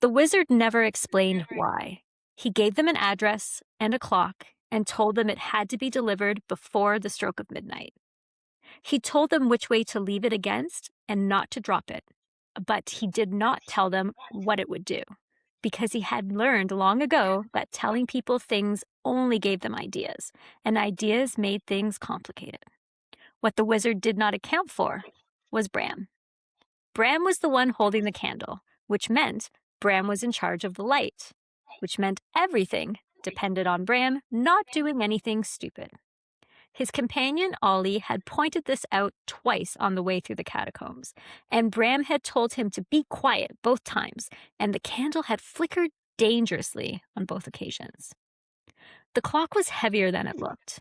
The wizard never explained why. He gave them an address and a clock and told them it had to be delivered before the stroke of midnight. He told them which way to leave it against and not to drop it, but he did not tell them what it would do, because he had learned long ago that telling people things only gave them ideas, and ideas made things complicated. What the wizard did not account for was Bram. Bram was the one holding the candle, which meant Bram was in charge of the light, which meant everything depended on Bram not doing anything stupid. His companion Ollie had pointed this out twice on the way through the catacombs, and Bram had told him to be quiet both times, and the candle had flickered dangerously on both occasions. The clock was heavier than it looked.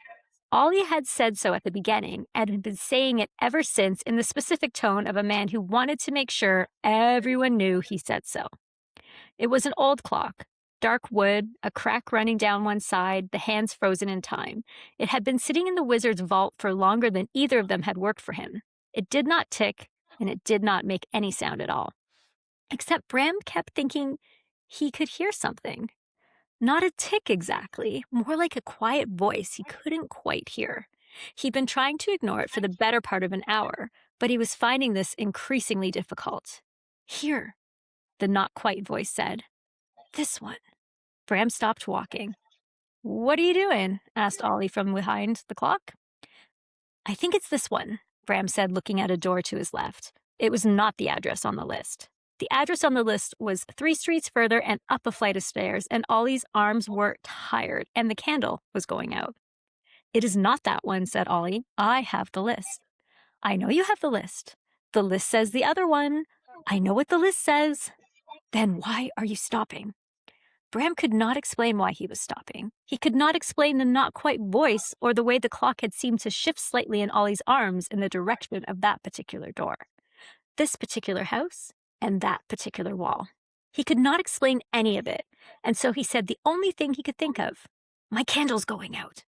Ollie had said so at the beginning and had been saying it ever since in the specific tone of a man who wanted to make sure everyone knew he said so. It was an old clock, dark wood, a crack running down one side, the hands frozen in time. It had been sitting in the wizard's vault for longer than either of them had worked for him. It did not tick, and it did not make any sound at all. Except Bram kept thinking he could hear something. Not a tick exactly, more like a quiet voice he couldn't quite hear. He'd been trying to ignore it for the better part of an hour, but he was finding this increasingly difficult. Here, the not quite voice said. This one. Bram stopped walking. What are you doing? Asked Ollie from behind the clock. I think it's this one, Bram said, looking at a door to his left. It was not the address on the list. The address on the list was 3 streets further and up a flight of stairs, and Ollie's arms were tired, and the candle was going out. It is not that one, said Ollie. I have the list. I know you have the list. The list says the other one. I know what the list says. Then why are you stopping? Bram could not explain why he was stopping. He could not explain the not quite voice or the way the clock had seemed to shift slightly in Ollie's arms in the direction of that particular door, this particular house, and that particular wall. He could not explain any of it, and so he said the only thing he could think of. My candle's going out.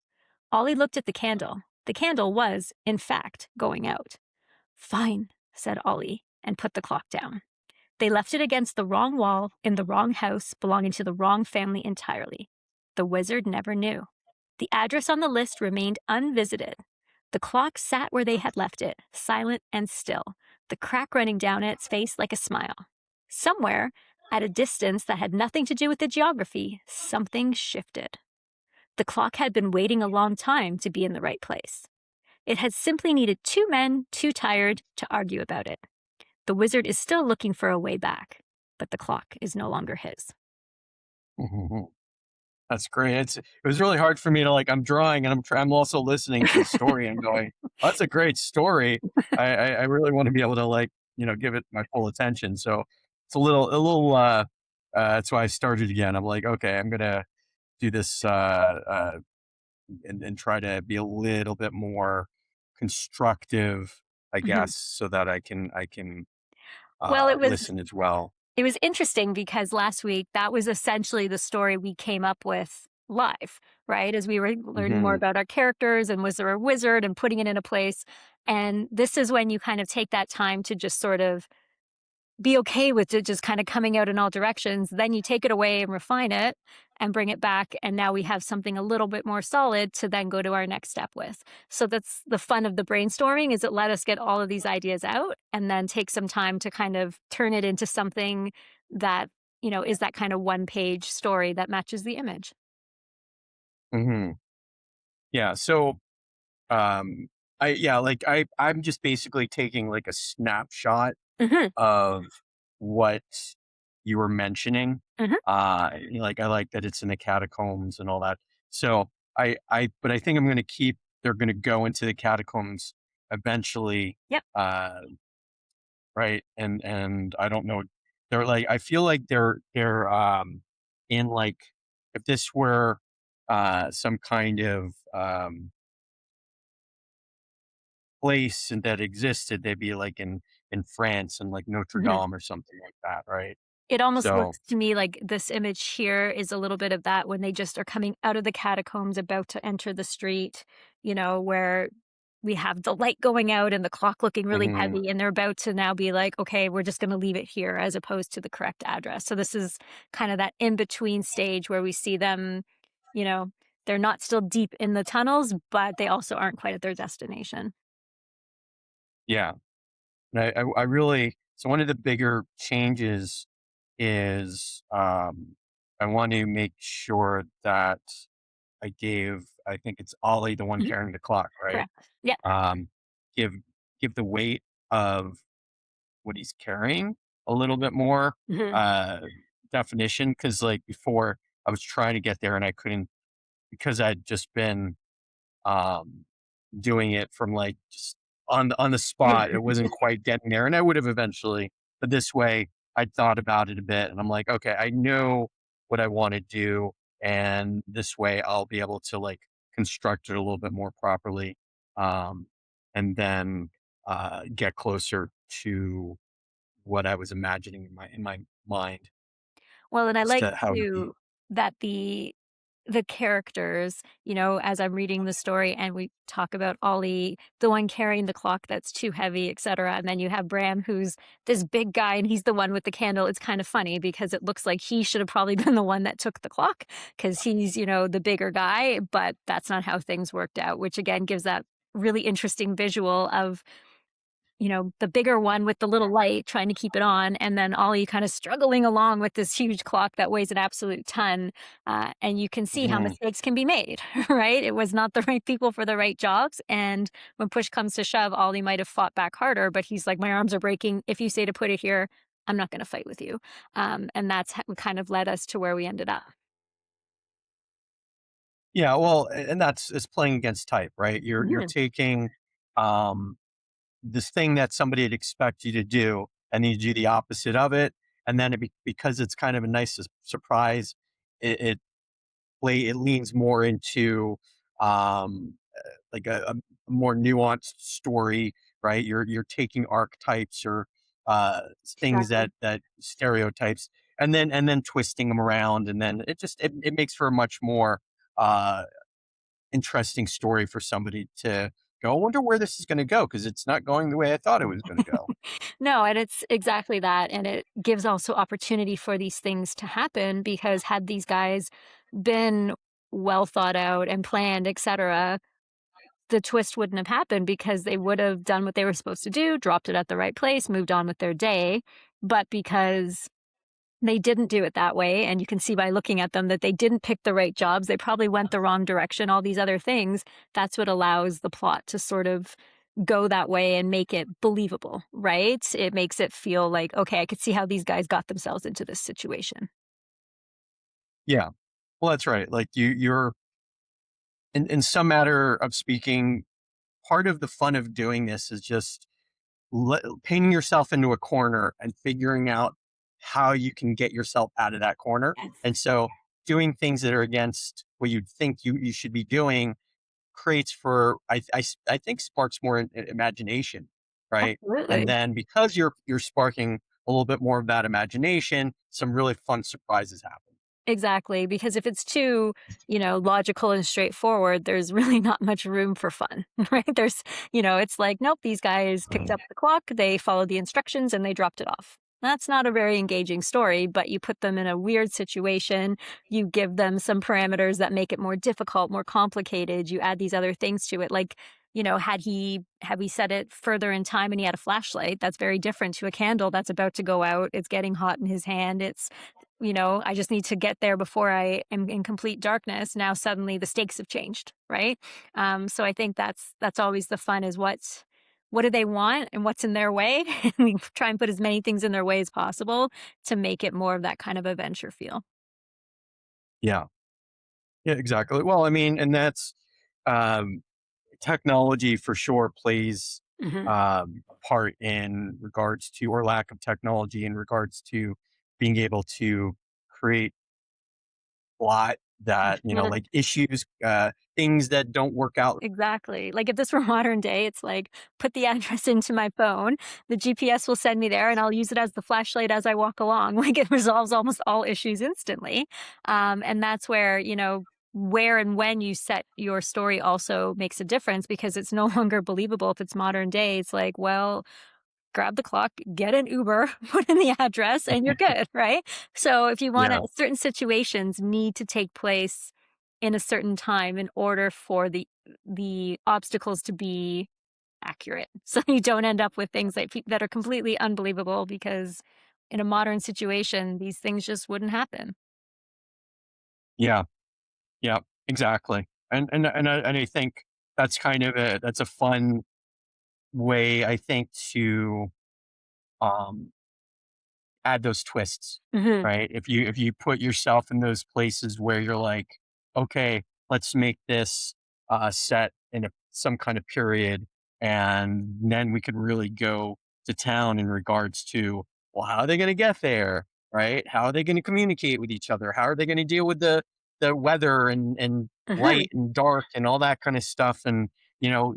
Ollie looked at the candle. The candle was, in fact, going out. Fine, said Ollie, and put the clock down. They left it against the wrong wall in the wrong house belonging to the wrong family entirely. The wizard never knew. The address on the list remained unvisited. The clock sat where they had left it, silent and still, the crack running down its face like a smile. Somewhere, at a distance that had nothing to do with the geography, something shifted. The clock had been waiting a long time to be in the right place. It had simply needed 2 men, too tired, to argue about it. The wizard is still looking for a way back, but the clock is no longer his. That's great. It was really hard for me to I'm drawing and I'm also listening to the story and going, oh, that's a great story. I really want to be able to give it my full attention. So it's a little, that's why I started again. I'm like, okay, I'm going to do this, and try to be a little bit more constructive, I guess, so that I can Well, listen as well. It was interesting because last week, that was essentially the story we came up with live, right? As we were learning more about our characters and was there a wizard and putting it in a place. And this is when you kind of take that time to just sort of be okay with it just kind of coming out in all directions. Then you take it away and refine it and bring it back. And now we have something a little bit more solid to then go to our next step with. So that's the fun of the brainstorming, is it let us get all of these ideas out and then take some time to kind of turn it into something that, is that kind of 1-page story that matches the image. Yeah. So, I'm just basically taking a snapshot of what you were mentioning. I like that it's in the catacombs and all that. So but I think they're going to go into the catacombs eventually. Yep. Right. And I don't know. I feel like they're in if this were, some kind of, place and that existed, they'd be in France and Notre Dame or something like that, right? It almost So, looks to me like this image here is a little bit of that when they just are coming out of the catacombs, about to enter the street, where we have the light going out and the clock looking really Hmm. heavy, and they're about to now be like, okay, we're just going to leave it here as opposed to the correct address. So this is kind of that in between stage where we see them, you know, they're not still deep in the tunnels, but they also aren't quite at their destination. Yeah. And I really, so one of the bigger changes is I want to make sure that I think it's Ollie, the one Mhm. carrying the clock, right? Correct. Yeah. Um, give give the weight of what he's carrying a little bit more Mhm. uh definition, because like before I was trying to get there and I couldn't, because I'd just been um, doing it from like just on the spot. It wasn't quite getting there, and I would have eventually. But this way, I thought about it a bit, and I'm like, okay, I know what I want to do, and this way, I'll be able to like construct it a little bit more properly, um, and then get closer to what I was imagining in my mind Well, and I as like to how he'd be. too that the characters, as I'm reading the story and we talk about Ollie, the one carrying the clock that's too heavy, etc. And then you have Bram, who's this big guy and he's the one with the candle. It's kind of funny because it looks like he should have probably been the one that took the clock because he's, the bigger guy, but that's not how things worked out, which again gives that really interesting visual of the bigger one with the little light trying to keep it on, and then Ollie kind of struggling along with this huge clock that weighs an absolute ton. And you can see how Mhm. mistakes can be made, right? It was not the right people for the right jobs. And when push comes to shove, Ollie might have fought back harder, but he's like, my arms are breaking. If you say to put it here, I'm not going to fight with you. And that's what kind of led us to where we ended up. Yeah, well, and that's it's playing against type, right? You're Mhm. taking um this thing that somebody would expect you to do, and you do the opposite of it, and then because it's kind of a nice surprise, it leans more into like a more nuanced story, right? You're taking archetypes or things Exactly. that stereotypes, and then twisting them around, and then it makes for a much more uh, interesting story for somebody to go, I wonder where this is going to go, because it's not going the way I thought it was going to go. No, and it's exactly that, and it gives also opportunity for these things to happen because had these guys been well thought out and planned, etcetera, the twist wouldn't have happened because they would have done what they were supposed to do, dropped it at the right place, moved on with their day, but because they didn't do it that way, and you can see by looking at them that they didn't pick the right jobs, they probably went the wrong direction, all these other things. That's what allows the plot to sort of go that way and make it believable, right? It makes it feel like, okay, I could see how these guys got themselves into this situation. Yeah, well, that's right. Like you're in some matter of speaking, part of the fun of doing this is just painting yourself into a corner and figuring out how you can get yourself out of that corner. Yes. And so doing things that are against what you'd think you should be doing creates for I think sparks more imagination, right? And Absolutely. then because you're sparking a little bit more of that imagination, some really fun surprises happen. Exactly, because if it's too, logical and straightforward, there's really not much room for fun, right? It's like, nope, these guys picked up the clock, they followed the instructions, and they dropped it off. That's not a very engaging story, but you put them in a weird situation. You give them some parameters that make it more difficult, more complicated. You add these other things to it. Like, had we set it further in time and he had a flashlight, that's very different to a candle that's about to go out. It's getting hot in his hand. I just need to get there before I am in complete darkness. Now suddenly the stakes have changed, right? So I think that's always the fun is what do they want and what's in their way? And we try and put as many things in their way as possible to make it more of that kind of adventure feel. Yeah. Yeah, exactly. Well, I mean, and that's um technology for sure plays Hmm. a part in regards to, or lack of technology in regards to being able to create plot that, like issues, things that don't work out. Exactly. Like if this were modern day, it's like put the address into my phone, the GPS will send me there and I'll use it as the flashlight as I walk along. Like it resolves almost all issues instantly. And that's where, where and when you set your story also makes a difference because it's no longer believable if it's modern day. It's like, well, grab the clock, get an Uber, put in the address, and you're good, right? So if you want to, Yeah. certain situations need to take place in a certain time in order for the obstacles to be accurate. So you don't end up with things that are completely unbelievable because in a modern situation, these things just wouldn't happen. Yeah. Yeah. Exactly. And I think that's a fun way, I think, to um add those twists, Mhm. right? If you put yourself in those places where you're like, okay, let's make this set in some kind of period, and then we could really go to town in regards to, well, how are they going to get there, right? How are they going to communicate with each other? How are they going to deal with the weather and Mhm. light and dark and all that kind of stuff? And you know,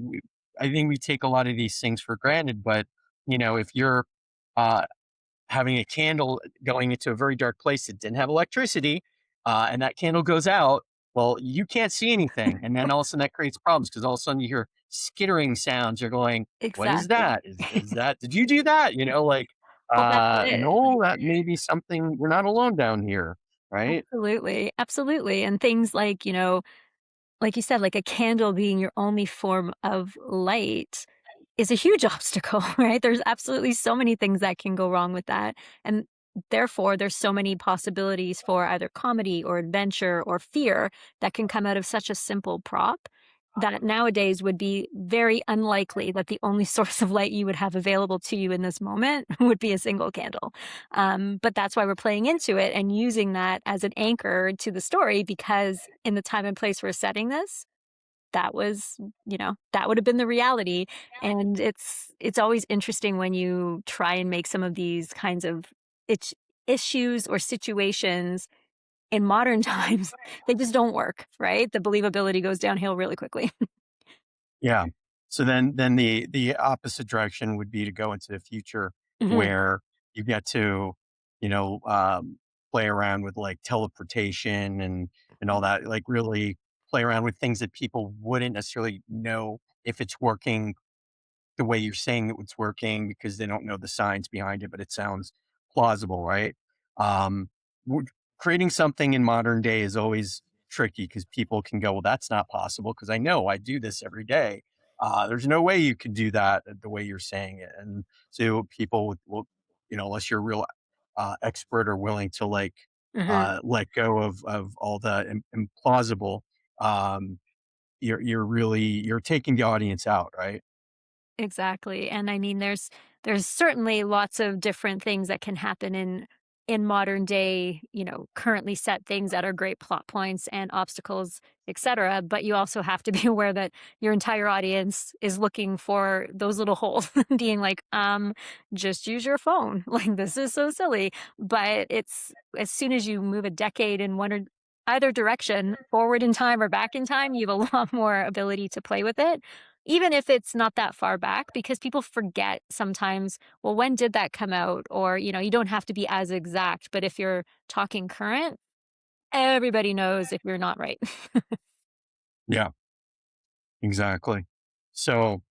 I think we take a lot of these things for granted, but if you're uh, having a candle going into a very dark place that didn't have electricity, and that candle goes out, well, you can't see anything. And then all of a sudden that creates problems because all of a sudden you hear skittering sounds. You're going, what is Exactly. that? Is that, did you do that? Well, that's it. No, that may be something. We're not alone down here. Right. Absolutely. Absolutely. And things like, like you said, like a candle being your only form of light is a huge obstacle, right? There's absolutely so many things that can go wrong with that. And therefore, there's so many possibilities for either comedy or adventure or fear that can come out of such a simple prop that nowadays would be very unlikely that the only source of light you would have available to you in this moment would be a single candle. But that's why we're playing into it and using that as an anchor to the story because in the time and place we're setting this, that was, that would have been the reality, and it's always interesting when you try and make some of these kinds of itch issues or situations in modern times, they just don't work, right? The believability goes downhill really quickly. Yeah. So then the opposite direction would be to go into the future Mhm, where you get to, you know, play around with like teleportation and all that, like really play around with things that people wouldn't necessarily know if it's working the way you're saying it's working because they don't know the science behind it, but it sounds plausible, right? Um, w- Creating something in modern day is always tricky because people can go, well, that's not possible because I know I do this every day. There's no way you could do that the way you're saying it. And so people will, unless you're a real expert or willing to like mhm. let go of all the implausible, um, you're taking the audience out, right? Exactly, and I mean, there's certainly lots of different things that can happen in modern day, currently set things that are great plot points and obstacles, etc. But you also have to be aware that your entire audience is looking for those little holes, being like, just use your phone. Like this is so silly. But it's as soon as you move a decade in one or either direction, forward in time or back in time, you have a lot more ability to play with it even if it's not that far back, because people forget sometimes, well, when did that come out? Or, you don't have to be as exact, but if you're talking current, everybody knows if you're not right. Yeah. Exactly. So,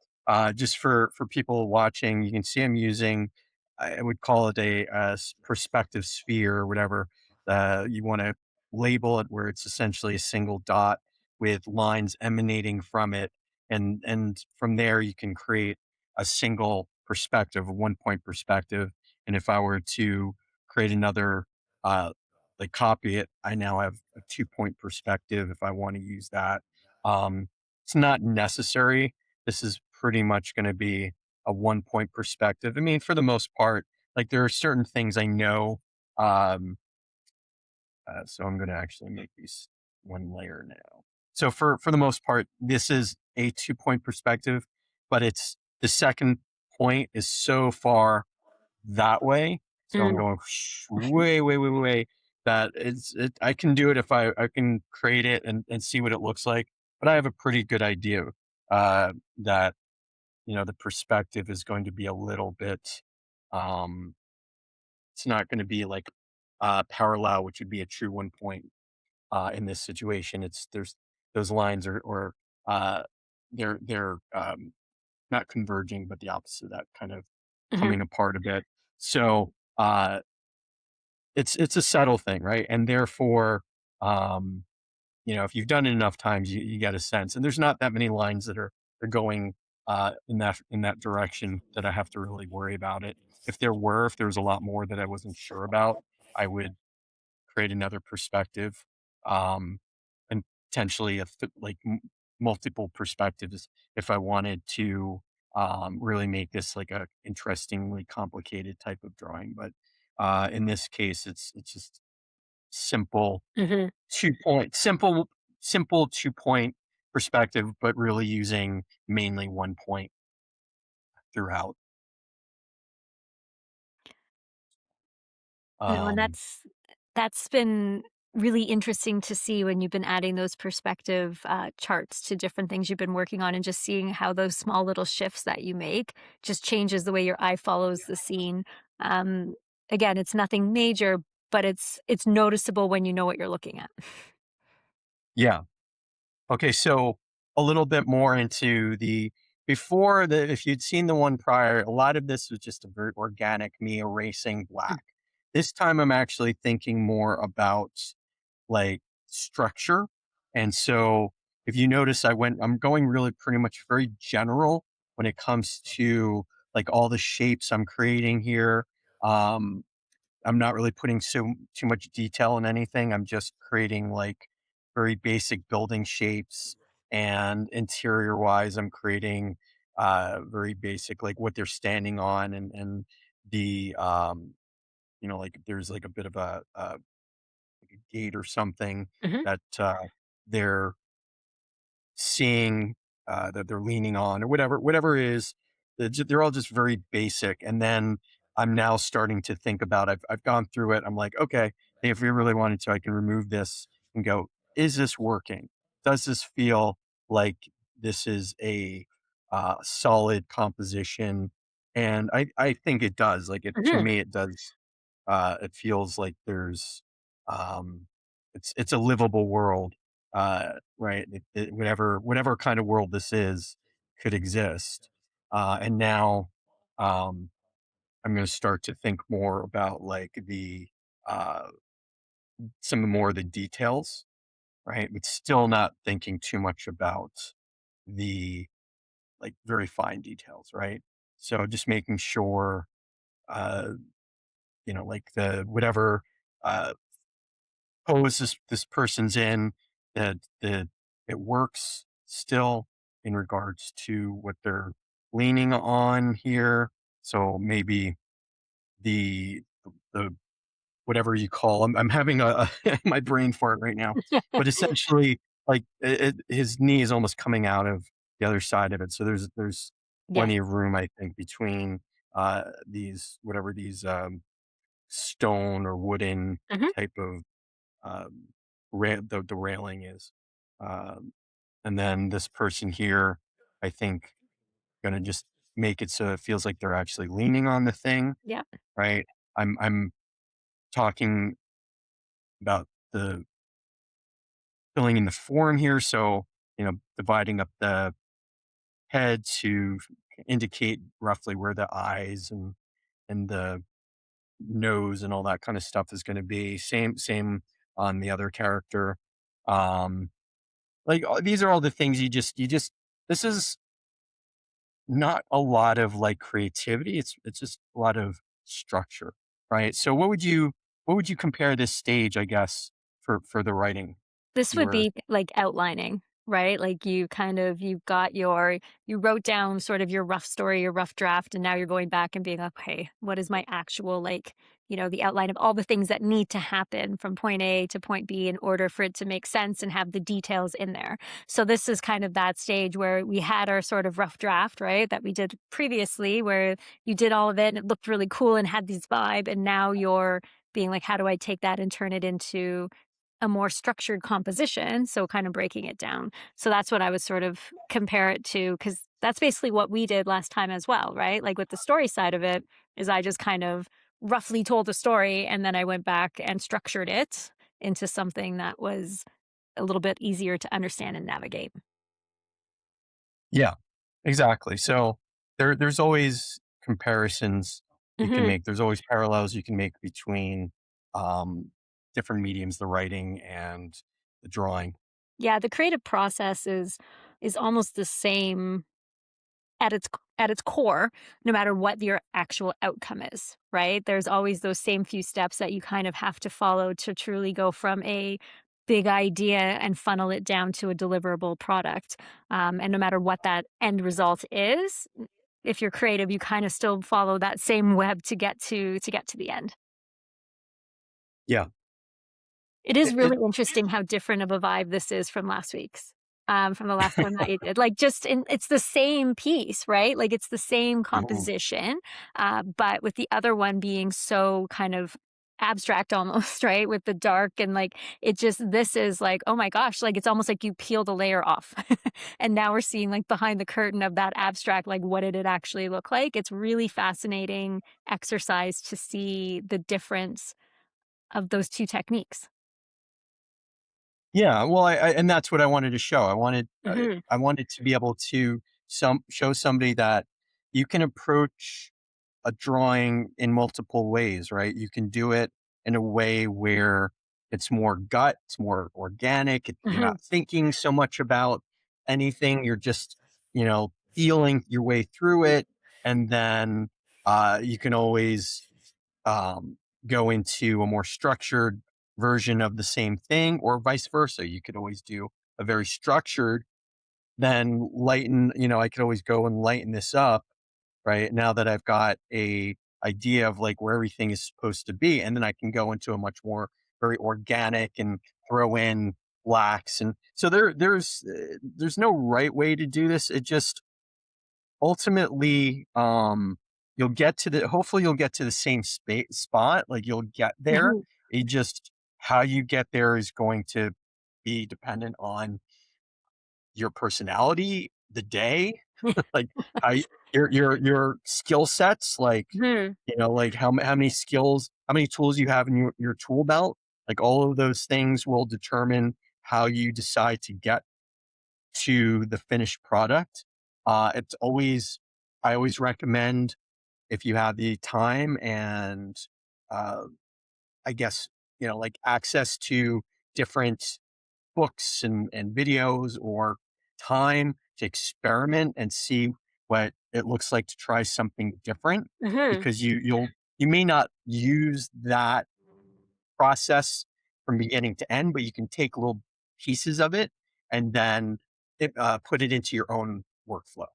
just for people watching, you can see I'm using, I would call it a perspective sphere or whatever. You want to label it where it's essentially a single dot with lines emanating from it, and from there you can create a single perspective, a 1 point perspective. And if I were to create another, like copy it, I now have a 2 point perspective if I want to use that. Um, it's not necessary. This is pretty much gonna be a 1 point perspective. I mean, for the most part, like, there are certain things I know, um, so I'm gonna actually make these 1 layer now. So for the most part, this is a 2 point perspective, but it's the second point is so far that way. So I'm Mm, going way, way, way, way, way that I can do it if I can create it and see what it looks like. But I have a pretty good idea that the perspective is going to be a little bit. Um, it's not going to be like parallel, which would be a true 1 point. in this situation. It's there's those lines are or they're not converging, but the opposite of that, kind of Mhm. coming apart a bit. So it's a subtle thing, right? And therefore, um, if you've done it enough times, you get a sense. And there's not that many lines that are going in that direction that I have to really worry about it. If there was a lot more that I wasn't sure about, I would create another perspective, um, and potentially multiple perspectives if I wanted to really make this like a interestingly complicated type of drawing. But in this case, it's just simple Mhm. 2 point, simple 2 point perspective, but really using mainly 1 point throughout. No, and Um, that's been really interesting to see when you've been adding those perspective, charts to different things you've been working on and just seeing how those small little shifts that you make just changes the way your eye follows the scene. Um, Again, it's nothing major, but it's noticeable when you know what you're looking at. yeah. Okay, so a little bit more into the before the if you'd seen the one prior, a lot of this was just a very organic me erasing black. This time I'm actually thinking more about like structure. And so if you notice I'm going really pretty much very general when it comes to like all the shapes I'm creating here. Um I'm not really putting too much detail in anything. I'm just creating like very basic building shapes, and interior wise, I'm creating very basic like what they're standing on, and the like if there's like a bit of like a gate or something Mhm. that they're seeing, that they're leaning on, or whatever it is. They're all just very basic. And then I'm now starting to think about, I've gone through it. I'm like, okay, if we really wanted to, I can remove this and go, is this working? Does this feel like this is a solid composition? And I think it does. Like, to Mhm. me, it does. It feels like um, it's a livable world, right? Whatever kind of world this is could exist. And now, um, I'm going to start to think more about like uh, some more of the details, right? But still not thinking too much about the like very fine details, right? So just making sure, uh, like the whatever uh, pose this person's in, that it works still in regards to what they're leaning on here. So maybe the the whatever you call, I'm having my brain fart right now, but essentially, like his knee is almost coming out of the other side of it. So there's Yes. plenty of room, I think, between these stone or wooden Mhm. type of the railing is. Um, and then this person here, I think, gonna just make it so it feels like they're actually leaning on the thing, Yeah. right? I'm talking about the filling in the form here, so dividing up the head to indicate roughly where the eyes and the nose and all that kind of stuff is going to be. Same on the other character. Um, Like, these are all the things you just this is not a lot of, like, creativity, it's just a lot of structure, right? So what would you compare this stage, I guess, for the writing This you would were be, like, outlining, right? Like, you wrote down sort of your rough story, your rough draft, and now you're going back and being like, "Okay, what is my actual, like, the outline of all the things that need to happen from point A to point B in order for it to make sense and have the details in there." So this is kind of that stage where we had our sort of rough draft, right, that we did previously, where you did all of it and it looked really cool and had this vibe, and now you're being like, "How do I take that and turn it into a more structured composition, so kind of breaking it down." So that's what I would sort of compare it to, because that's basically what we did last time as well, right? Like with the story side of it, is I just kind of roughly told a story and then I went back and structured it into something that was a little bit easier to understand and navigate. Yeah, exactly. So there's always comparisons you can Mhm. make. There's always parallels you can make between um, different mediums, the writing and the drawing. Yeah, the creative process is almost the same at its core, no matter what your actual outcome is, right? There's always those same few steps that you kind of have to follow to truly go from a big idea and funnel it down to a deliverable product. And no matter what that end result is, if you're creative, you kind of still follow that same web to get to the end. Yeah, It is it really interesting how different of a vibe this is from the last one that you did. Like, just in it's the same piece, right? Like, it's the same mhm. composition, but with the other one being so kind of abstract almost, right? With the dark and, like, it just this is like, oh my gosh, like, it's almost like you peeled a layer off. And now we're seeing, like, behind the curtain of that abstract, like, what did it actually look like? It's really fascinating exercise to see the difference of those 2 techniques. Yeah, well, and that's what I wanted to show. Mhm. I wanted to be able to show somebody that you can approach a drawing in multiple ways, right? You can do it in a way where it's more gut, it's more organic. You're Mhm. not thinking so much about anything. You're just, feeling your way through it, and then you can always um, go into a more structured version of the same thing, or vice versa. You could always do a very structured, then lighten, I could always go and lighten this up, right? Now that I've got a idea of like where everything is supposed to be, and then I can go into a much more very organic and throw in blacks. And so there's no right way to do this. It just ultimately, you'll get to the hopefully you'll get to the same spot, like, you'll get there. Mhm. It just how you get there is going to be dependent on your personality, the day, like, how your skill sets, like, Mhm. like, how many skills how many tools you have in your tool belt, like, all of those things will determine how you decide to get to the finished product. It's always I always recommend if you have the time and uh, I guess like access to different books and videos or time to experiment and see what it looks like to try something different Mhm. because you may not use that process from beginning to end, but you can take little pieces of it and then put it into your own workflow.